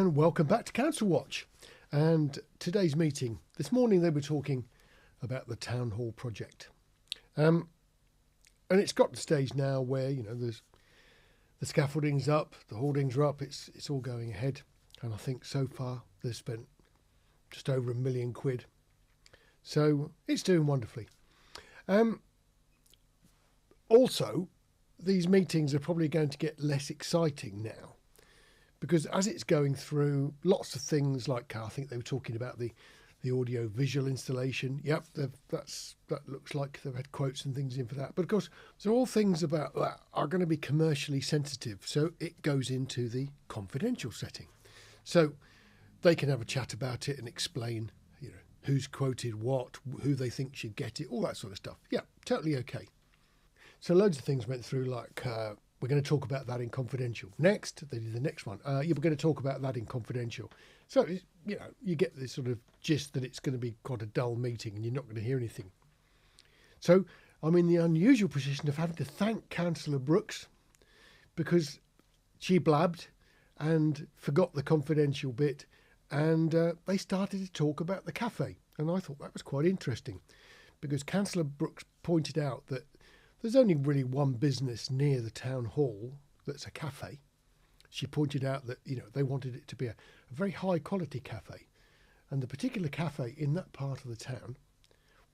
and welcome back to Council Watch. And today's meeting, this morning they were talking about the Town Hall project. And it's got to the stage now where, there's the scaffolding's up, the hoardings are up, it's all going ahead. And I think so far they've spent just over £1 million. So it's doing wonderfully. Also, these meetings are probably going to get less exciting now, because as it's going through lots of things, like I think they were talking about the audio visual installation. Yep, that looks like they've had quotes and things in for that. But of course, so all things about that are going to be commercially sensitive, so it goes into the confidential setting. So they can have a chat about it and explain, who's quoted what, who they think should get it, all that sort of stuff. Yeah, totally okay. So loads of things went through, like we're going to talk about that in confidential. Next, they did the next one. We're going to talk about that in confidential. So, you get this sort of gist that it's going to be quite a dull meeting and you're not going to hear anything. So I'm in the unusual position of having to thank Councillor Brooks, because she blabbed and forgot the confidential bit, and they started to talk about the cafe. And I thought that was quite interesting, because Councillor Brooks pointed out that there's only really one business near the town hall that's a cafe. She pointed out that, they wanted it to be a very high quality cafe. And the particular cafe in that part of the town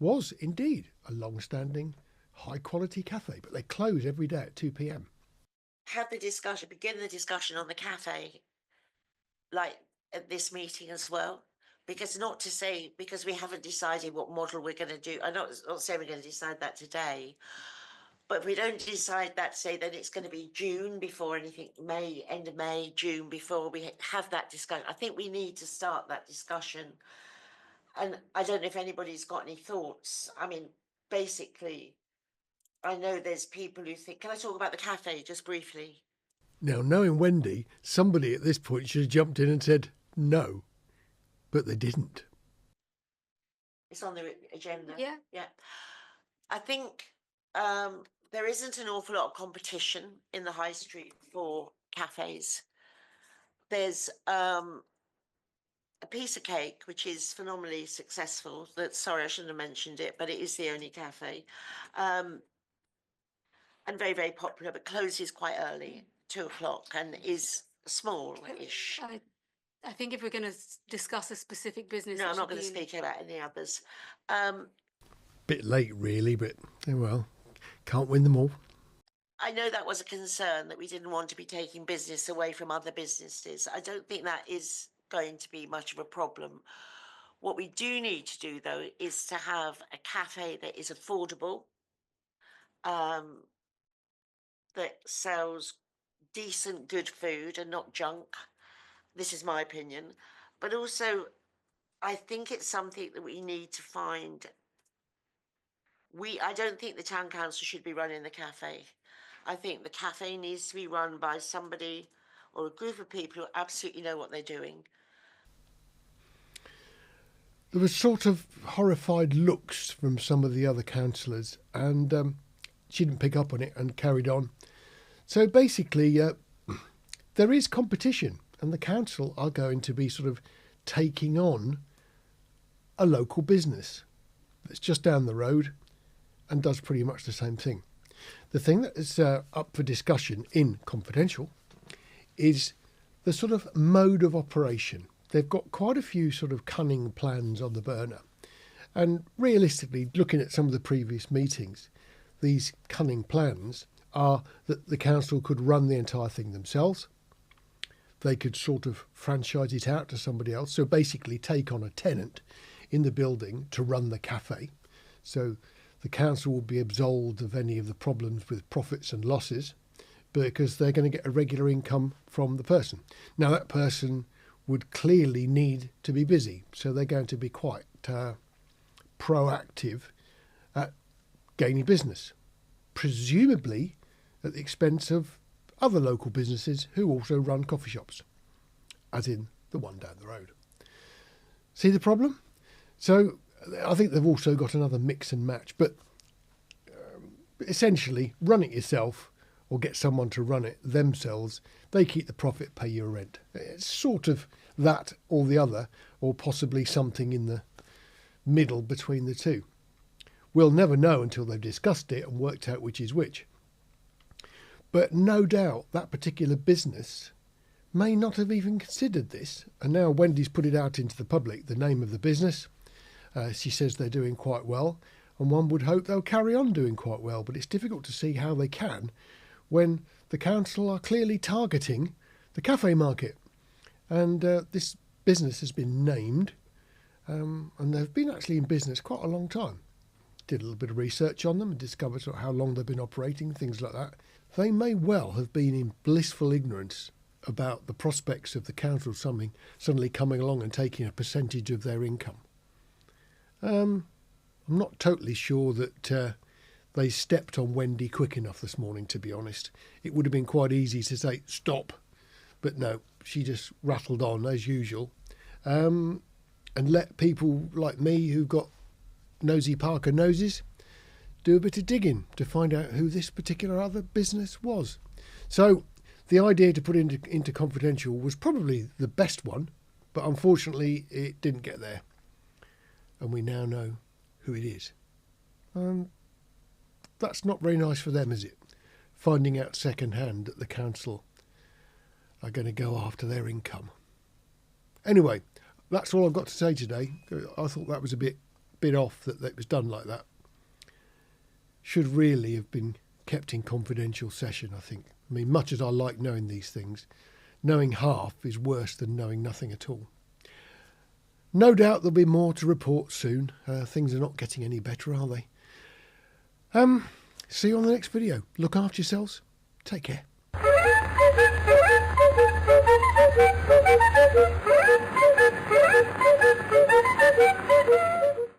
was indeed a long-standing high quality cafe, but they close every day at 2 p.m. Begin the discussion on the cafe, like at this meeting as well. Because we haven't decided what model we're going to do. I'm not saying we're going to decide that today. But if we don't decide that, then it's going to be June before anything, end of May, June before we have that discussion. I think we need to start that discussion. And I don't know if anybody's got any thoughts. I mean, basically, I know there's people who think, can I talk about the cafe just briefly? Now, knowing Wendy, somebody at this point should have jumped in and said no, but they didn't. It's on the agenda. Yeah. I think there isn't an awful lot of competition in the high street for cafes. There's a piece of cake which is phenomenally successful. Sorry, I shouldn't have mentioned it, but it is the only cafe, and very, very popular, but closes quite early, 2:00, and is small-ish. I think if we're going to discuss a specific business, No, I'm not going to speak about any others. Bit late, really, but well, can't win them all. I know that was a concern, that we didn't want to be taking business away from other businesses. I don't think that is going to be much of a problem. What we do need to do, though, is to have a cafe that is affordable, that sells decent, good food and not junk. This is my opinion. But also, I think it's something that we need to find. I don't think the town council should be running the cafe. I think the cafe needs to be run by somebody or a group of people who absolutely know what they're doing. There was sort of horrified looks from some of the other councillors, and she didn't pick up on it and carried on. So basically, there is competition, and the council are going to be sort of taking on a local business that's just down the road and does pretty much the same thing. The thing that is up for discussion in confidential is the sort of mode of operation. They've got quite a few sort of cunning plans on the burner. And realistically, looking at some of the previous meetings, these cunning plans are that the council could run the entire thing themselves. They could sort of franchise it out to somebody else. So basically take on a tenant in the building to run the cafe. So the council will be absolved of any of the problems with profits and losses, because they're going to get a regular income from the person. Now, that person would clearly need to be busy, so they're going to be quite proactive at gaining business, presumably at the expense of other local businesses who also run coffee shops, as in the one down the road. See the problem? So I think they've also got another mix and match, but essentially run it yourself or get someone to run it themselves. They keep the profit, pay your rent. It's sort of that or the other, or possibly something in the middle between the two. We'll never know until they've discussed it and worked out which is which. But no doubt that particular business may not have even considered this. And now Wendy's put it out into the public, the name of the business. She says they're doing quite well, and one would hope they'll carry on doing quite well. But it's difficult to see how they can when the council are clearly targeting the cafe market. And this business has been named, and they've been actually in business quite a long time. Did a little bit of research on them and discovered sort of how long they've been operating, things like that. They may well have been in blissful ignorance about the prospects of the council suddenly coming along and taking a percentage of their income. I'm not totally sure that they stepped on Wendy quick enough this morning, to be honest. It would have been quite easy to say, stop. But no, she just rattled on as usual, and let people like me who've got nosy Parker noses do a bit of digging to find out who this particular other business was. So the idea to put into confidential was probably the best one, but unfortunately it didn't get there. And we now know who it is. That's not very nice for them, is it? Finding out second hand that the council are going to go after their income. Anyway, that's all I've got to say today. I thought that was a bit off that it was done like that. Should really have been kept in confidential session, I think. I mean, much as I like knowing these things, knowing half is worse than knowing nothing at all. No doubt there'll be more to report soon. Things are not getting any better, are they? See you on the next video. Look after yourselves. Take care.